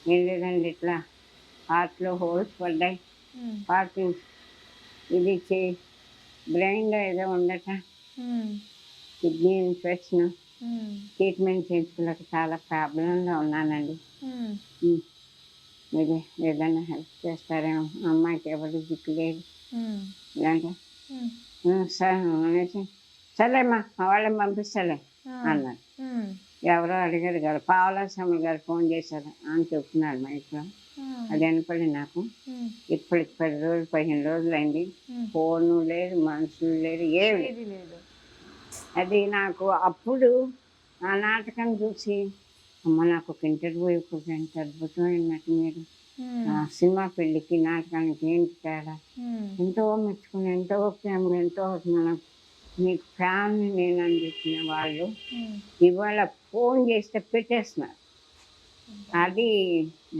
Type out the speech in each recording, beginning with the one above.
ఏం లేదండి ఇట్లా హార్ట్‌లో హోల్స్ పడ్డాయి. హ్మ్. పార్కిన్స్ ఇది బ్రెయిన్‌లో ఏదో ఉందట. హ్మ్. Kidney infection. హ్మ్. ట్రీట్మెంట్ చేయించుకోలేక చాలా ప్రాబ్లమ్‌లో ఉన్నానండి. హ్మ్. హ్మ్. మీరు ఏదైనా హెల్ప్ చేస్తారేమో. మా అమ్మాయికి ఎవరు దిక్కు లేదు. హ్మ్. ఇలాంటి హ్మ్. అనేసి సర్లేమ్మా మా వాళ్ళని పంపిస్తాలే ఆ! అన్నాడు. హ్మ్. ఎవరో అడిగారు గారు పావలా స్వామి గారు ఫోన్ చేశారు అని చెప్తున్నారు మా ఇంట్లో. ఆ! అది వినపడి నాకు హ్మ్. ఇప్పటికి 10 రోజులు 15 రోజులైంది. హ్మ్. ఫోను లేదు, మనుషులు లేరు, ఏమి లేదు. ఏది లేదు. అది నాకు అప్పుడు ఆ నాటకం చూసి అమ్మ నాకు ఒక ఇంటర్వ్యూ ఇవ్వకపోతే ఎంత అద్భుతమైన నటి మీరు. హ్మ్. సినిమా పెళ్ళికి నాటకానికి ఏంటి తేడా. హ్మ్. ఎంతో మెచ్చుకుని ఎంతో ప్రేమగా ఎంతో మనం మీకు ఫ్యామిలీ నేనని చెప్పిన వాళ్ళు హ్మ్. ఇవాళ ఫోన్ చేస్తే పెట్టేస్తున్నారు. అబ్బా! అది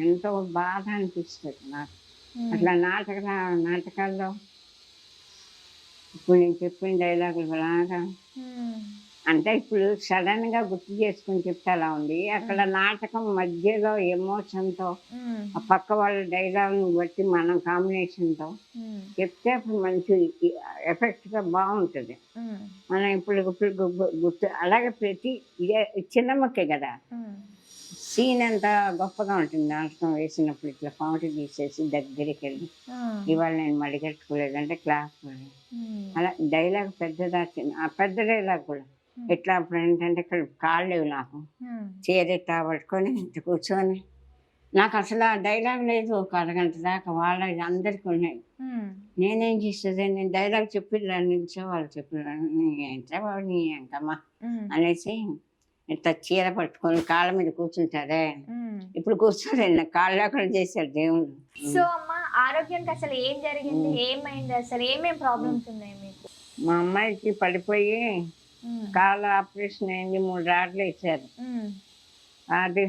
ఎంతో బాధ అనిపిస్తుంది నాకు. హ్మ్. అట్లా నాటకాల్లో ఇప్పుడు నేను చెప్పిన డైలాగులు లాగా హ్మ్. అంటే ఇప్పుడు సడన్‌గా గుర్తు చేసుకొని చెప్తే అలా ఉంది. అక్కడ హ్మ్. నాటకం మధ్యలో ఎమోషన్‌తో హ్మ్. ఆ పక్క వాళ్ళ డైలాగ్‌ని బట్టి మనం కాంబినేషన్‌తో హ్మ్. చెప్తే అప్పుడు మంచి ఇ ఎఫెక్ట్‌గా బావుంటది. హ్మ్. మనం ఇప్పుడు గుర్తు అలాగే ప్రతి ఇదే చిన్న ముక్కే గదా! హ్మ్. సీన్ ఎంత గొప్పగా ఉంటుంది నాటకం వేసినప్పుడు ఇట్లా పౌంటి తీసేసి దగ్గరికెళ్ళి, ఆ! ఇవాళ నేను మడిగట్టుకోలేదంటే క్లాప్‌ని. హ్మ్. అలా డైలాగ్ పెద్దదా ఆ పెద్ద డైలాగ్ కూడా. హ్మ్. ఎట్లా అప్పుడేంటంటే ఇక్కడ కాళ్ళు లేవు నాకు. హ్మ్. చైర్ ఇట్టా పట్టుకొని ఇట్ట కూర్చొని నాకసలు ఆ డైలాగ్ లేదు ఒక అరగంట దాకా. వాళ్ళకి అందరికి ఉన్నాయి. హ్మ్. నేనేం చేసేది నేను డైలాగ్ చెప్పిర్రు నిల్చోవాలి చెప్పిర్రు. నీ ఎంట బాబు నీ ఎంకమ్మ హ్మ్. అనేసి ఇంత చీర పట్టుకొని కాళ్ళ మీద కూర్చుంటారే. హ్మ్. ఇప్పుడు కూర్చోలేను. కాళ్ళు లేకుండా చేశాడు దేవుడు. సో, హ్మ్. అమ్మ ఆరోగ్యానికి అసలు ఏం జరిగింది? హ్మ్. ఏమైంది అసలు? ఏమేం హ్మ్. ప్రాబ్లమ్స్ ఉన్నాయి మీకు? మా అమ్మాయికి పడిపోయి హ్మ్. కాలు ఆపరేషన్ అయింది. 3 రాడ్లేశారు. హ్మ్. అది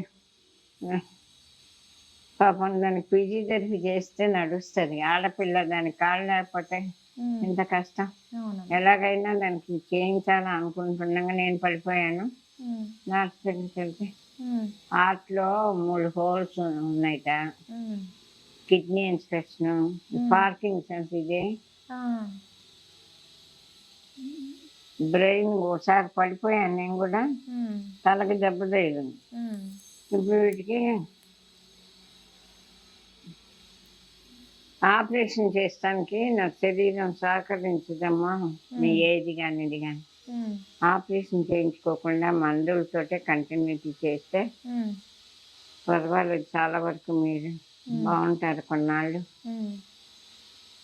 పాపం దానికి ఫిజియోథెరపీ చేస్తే నడుస్తది. ఆడపిల్ల దానికి కాళ్ళు లేకపోతే హ్మ్. ఎంత కష్టం. అవునమ్మా. ఎలాగైనా దానికి చేయించాలి అనుకుంటుండగా నేను పడిపోయాను. హ్మ్. హాస్పిటల్‌కెళ్తే హ్మ్. హార్ట్‌లో 3 హోల్స్ ఉన్నాయిట. హ్మ్. కిడ్నీ ఇన్ఫెక్షను, హ్మ్. పార్కిన్సన్స్ ఇది. ఆ! బ్రెయిన్ ఓసారి పడిపోయాను నేను గూడా. హ్మ్. తలకి దెబ్బ తగిలింది. హ్మ్. ఇప్పుడు వీటికి ఆపరేషన్ చేస్తానికి నా శరీరం సహకరించదమ్మా. నీ హ్మ్. ఏది గాని, ఇది గాని. హ్మ్. ఆపరేషన్ చేయించుకోకుండా మందులతోటే కంటిన్యూటీ చేస్తే హ్మ్. పర్వాలేదు చాలా వరకు మీరు హ్మ్. బావుంటారు కొన్నాళ్ళు. హ్మ్.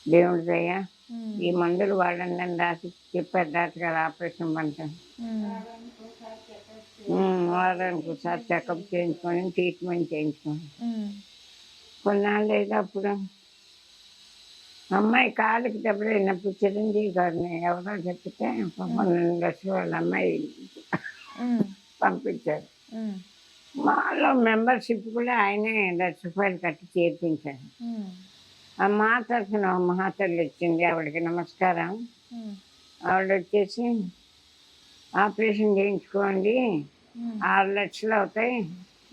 దేవుడి దయ. హ్మ్. ఈ మందులు వాడండి అని రాసి చెప్పారు డాక్టర్ గారు ఆపరేషన్ పంటని. హ్మ్. వారానికోసారి చెకప్ చేయించుకొని ట్రీట్మెంట్ చేయించుకోండి. హ్మ్. కొన్నాళ్ళు అయితే అప్పుడు అమ్మాయి కాలుకి దెబ్బ తగిలినప్పుడు చిరంజీవి గారిని ఎవరో చెప్తే పాపం హ్మ్. 2,00,000 వాళ్ళ అమ్మాయి హ్మ్. పంపించారు. హ్మ్. మాలో మెంబర్‌షిప్ కూడా ఆయనే రూ. 1,00,000 కట్టి చేర్పించారు. హ్మ్. ఆ మా తరఫున ఓ మహాతల్లి వచ్చింది. ఆవిడకి నమస్కారం. హ్మ్. ఆవిడొచ్చేసి ఆపరేషన్ చేయించుకోండి. హ్మ్. 6,00,000 అవుతాయి.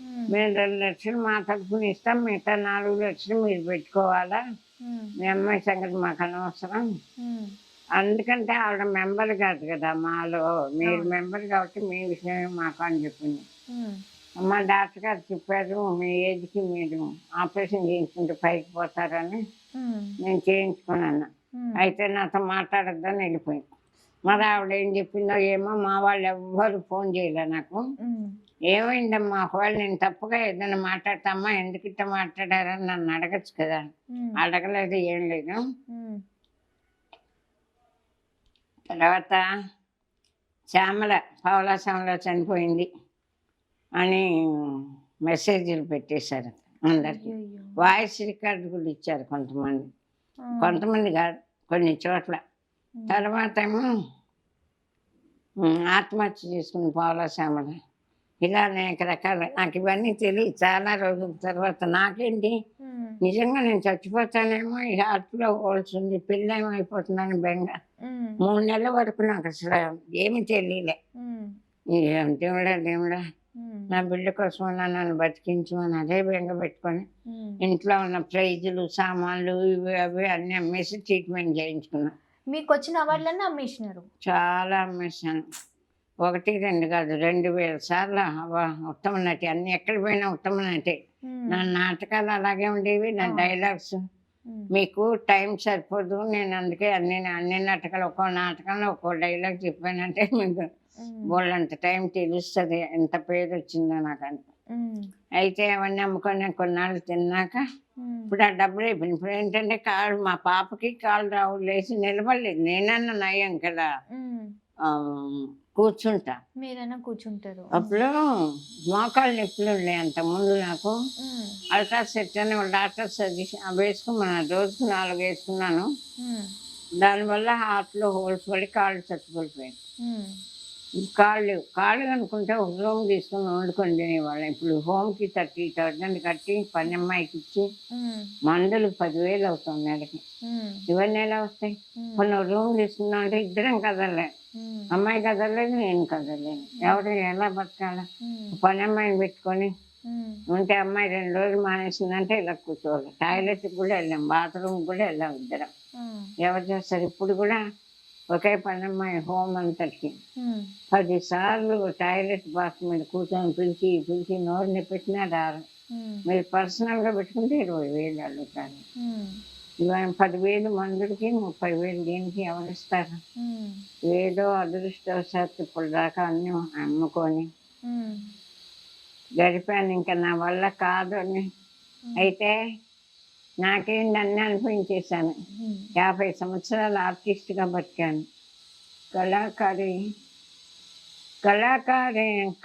హ్మ్. మేము 2,00,000 మా తరఫున ఇస్తాం. మిగతా 4,00,000 మీరు పెట్టుకోవాలా. హ్మ్. మీ అమ్మాయి సంగతి మాకనవసరం. హ్మ్. అందుకంటే ఆవిడ మెంబర్ కాదు కదా మాలో. మీరు అవును. మెంబర్ కాబట్టి మీ విషయమే మాకు అని చెప్పింది. హ్మ్. అమ్మ డాక్టర్ గారు చెప్పారు మీ ఏజ్‌కి మీరు ఆపరేషన్ చేయించుకుంటే పైకి పోతారని హ్మ్. నేను చేయించుకోనన్నా. హ్మ్. అయితే నాతో మాట్లాడొద్దని వెళ్ళిపోయింది. మరి ఆవిడ ఏం చెప్పిందో ఏమో మా వాళ్ళెవ్వరు ఫోన్ చేయలే నాకు. హ్మ్. ఏమైందమ్మా? ఒకవేళ నేను తప్పుగా ఏదైనా మాట్లాడితే అమ్మ ఎందుకిట్ట మాట్లాడారని నన్ను అడగొచ్చు కదా! హ్మ్. అడగలేదు ఏం లేదు. హ్మ్. తర్వాత శ్యామల, పావలా శ్యామల చనిపోయింది అని మెసేజ్‌లు పెట్టేశారు అందరికి. అయ్యయ్యో! వాయిస్ రికార్డ్ కూడా ఇచ్చారు కొంతమంది. ఆ! కొంతమంది కాదు కొన్ని చోట్ల. హ్మ్. తర్వాతేమో ఆత్మహత్య చేసుకుంది పావలా శ్యామల. ఇలా అనేక రకాల నాకివన్నీ తెలియదు చాలా రోజుల తర్వాత. నాకేంటి హ్మ్. నిజంగా నేను చచ్చిపోతానేమో ఈ హార్ట్‌లో హోల్స్ ఉంది. పెళ్ళేమైపోతుందని బెంగ. హ్మ్. 3 నెలల వరకు నాకసల ఏమి తెలీలే. హ్మ్. ఏం దేవుడా! దేవుడా! హ్మ్. నా బిడ్డ కోసం నన్ను బతికించు అని అదే బెంగ పెట్టుకొని ఉమ్. ఇంట్లో ఉన్న ప్రైజులు సామాన్లు ఇవి అవి అన్నీ అమ్మేసి ట్రీట్మెంట్ చేయించుకున్నా. మీకు వచ్చిన అవార్డులన్నీ అమ్మేసినారు. చాలా అమ్మేశాను. 1, 2 కాదు, 2000 సార్లు ఉత్తమ నటి. అన్ని ఎక్కడ పోయినా ఉత్తమ నటి. ఉమ్. నా నాటకాలు అలాగే ఉండేవి, నా డైలాగ్స్. ఉమ్. మీకు టైం సరిపోదు, నేను అందుకే అన్ని నాటకాలు ఒక్కో నాటకంలో ఒక్కో డైలాగ్ చెప్పానంటే మీకు ఉమ్. వాళ్ళంత టైం తెలుస్తుంది ఎంత పేరు వచ్చిందో నాకంత. ఉమ్. అయితే అవన్నీ అమ్ముకొని నేను కొన్నాళ్ళు తిన్నాక ఉమ్. ఇప్పుడు ఆ డబ్బులు అయిపోయింది. ఇప్పుడు ఏంటంటే మా పాపకి కాళ్ళు రావు, లేచి నిలబడలేదు. నేనన్నా నయం కదా, ఉమ్. ఆ, కూర్చుంటా. మీరైనా కూర్చుంటారు. అప్పుడు మోకాళ్ళు నొప్పులు ఉన్నాయి అంతకుముందు నాకు. ఉమ్. అల్ట్రాసెట్ అని డాక్టర్ సజెషన్ అవి వేసుకున్నాను. రోజుకు 4 వేసుకున్నాను. ఉమ్. దానివల్ల హార్ట్లో హోల్స్ పడి కాళ్ళు చచ్చిపోయిపోయాయి. ఉమ్. కాళ్ళు అనుకుంటే ఒక రూమ్ తీసుకుని వండుకొని తినేవాళ్ళం. ఇప్పుడు హోమ్కి 30,000 కట్టి పని అమ్మాయికి ఇచ్చి ఉమ్. మందులు 10,000 అవుతుంది నెలకి. ఉమ్. ఇవన్నీ ఎలా వస్తాయి? ఉమ్. కొన్ని రూమ్ తీసుకున్నాం అంటే ఇద్దరం కదలే. ఉమ్. అమ్మాయి కదలేదు, నేను కదలేను. ఎవరు ఎలా బతకాల? ఉమ్. పని అమ్మాయిని పెట్టుకొని ఉమ్. ఉంటే అమ్మాయి 2 రోజులు మానేసిందంటే ఇలా కూర్చోవాలి. టాయిలెట్కి కూడా వెళ్ళాం, బాత్రూమ్కి కూడా వెళ్ళాం ఇద్దరం. ఉమ్. ఎవరు చేస్తారు? ఇప్పుడు కూడా ఒకే పని అమ్మాయి హోమ్ అంతటికి ఉమ్. 10 సార్లు టాయిలెట్ బాత్ మీద కూర్చొని పిలిచి నోరుని పెట్టినా రారు. ఉమ్. మీరు పర్సనల్గా పెట్టుకుంటే 20,000 అడుగుతారు. ఉమ్. ఇవాళ 10,000 మందులకి 30,000 దీనికి ఎవరిస్తారు? ఉమ్. ఏదో అదృష్టవశాత్తు ఇప్పుడు దాకా అన్నీ అమ్ముకొని ఉమ్. గడిపాను. ఇంకా నా వల్ల కాదు అని. అయితే నాకేంటి అన్నీ అనిపించేశాను. 50 సంవత్సరాలు ఆర్టిస్ట్గా బతికాను.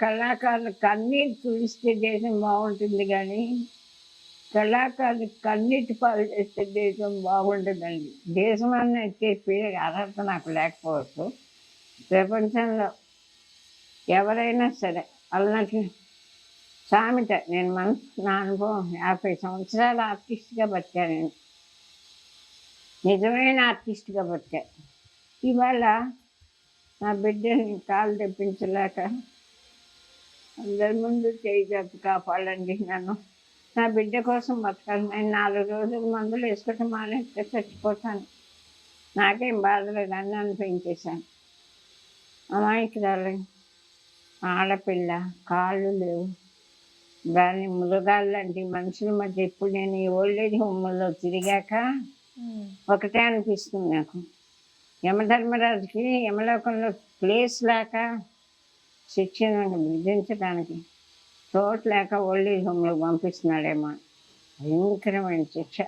కళాకారులు కన్నీటి తుడిస్తే దేశం బాగుంటుంది, కానీ కళాకారులు కన్నీటి పాలు చేస్తే దేశం బాగుంటుందండి. దేశం అన్న చెప్పే అర్హత నాకు లేకపోవచ్చు. ప్రపంచంలో ఎవరైనా సరే అలాంటి సామెత. నేను నా అనుభవం 50 సంవత్సరాలు ఆర్టిస్ట్గా బతికాను. నేను నిజమైన ఆర్టిస్ట్గా బతికాను. ఇవాళ నా బిడ్డని కాలు తెప్పించలేక అందరి ముందు చేయి చెప్పి కాపాడండి నన్ను. నా బిడ్డ కోసం బతకాలి. నేను 4 రోజులు మందులు వేసుకుంటే మానేస్తే చచ్చిపోతాను. నాకేం బాధ లేదు, అన్నీ అనిపించేశాను. అమాయకురాలు, ఆడపిల్ల, కాళ్ళు లేవు, దాన్ని మృగాలు లాంటి మనుషుల మధ్య. ఇప్పుడు నేను ఈ ఓల్డేజ్ హోమ్లో తిరిగాక ఒకటే అనిపిస్తుంది నాకు, యమధర్మరాజుకి యమలోకంలో ప్లేస్ లేక శిక్షణ విధించడానికి చోటు లేక ఓల్డేజ్ హోమ్లో పంపిస్తున్నాడేమో. భయంకరమైన శిక్ష.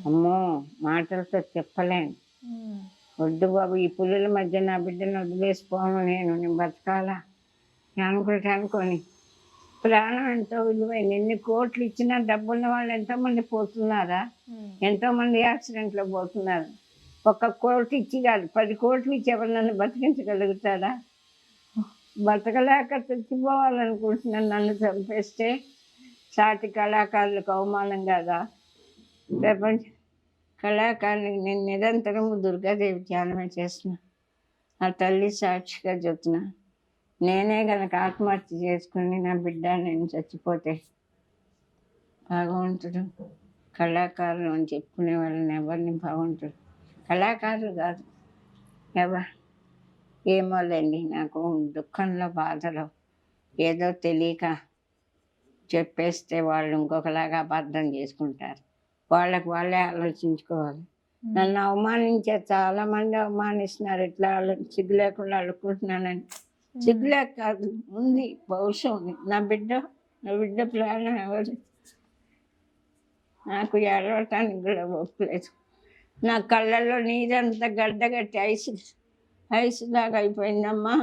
అమ్మో, మాటలతో చెప్పలేను. వద్దు బాబు, ఈ పులుల మధ్య నా బిడ్డను వదిలేసిపోను. నేను బతకాలా అనుకొని ప్రాణం ఎంతో విలువైంది. ఎన్ని కోట్లు ఇచ్చినా డబ్బున్న వాళ్ళు ఎంతోమంది పోతున్నారా? ఎంతోమంది యాక్సిడెంట్లో పోతున్నారు. 1 కోటి ఇచ్చి కాదు, 10 కోట్లు ఇచ్చి ఎవరు బతికించగలుగుతారా? బతకలేక చచ్చిపోవాలనుకుంటున్నాను. నన్ను చంపేస్తే సాటి కళాకారులకు అవమానం కదా? ప్రపంచ కళాకారునికి నేను నిరంతరము దుర్గాదేవి ధ్యానమే చేస్తున్నా. ఆ తల్లి సాక్షిగా చెప్తున్నా, నేనే కనుక ఆత్మహత్య చేసుకుని నా బిడ్డ నేను చచ్చిపోతే భగవంతుడు కళాకారులు అని చెప్పుకునే వాళ్ళని ఎవరిని భగవంతుడు కళాకారులు కాదు ఏమోలేండి. నాకు దుఃఖంలో బాధలో ఏదో తెలియక చెప్పేస్తే వాళ్ళు ఇంకొకలాగా అబద్ధం చేసుకుంటారు. వాళ్ళే ఆలోచించుకోవాలి. నన్ను అవమానించారు, చాలామంది అవమానిస్తున్నారు. ఇట్లా సిగ్గు లేకుండా అడుక్కుంటున్నానని. సిగ్గులేక కాదు, ఉంది, భవిష్యం ఉంది. నా బిడ్డ ప్రాణం ఎవరు? నాకు ఏడవటానికి కూడా ఒప్పులేదు. నా కళ్ళల్లో నీరంతా గడ్డగట్టి ఐస్ లాగా అయిపోయిందమ్మా.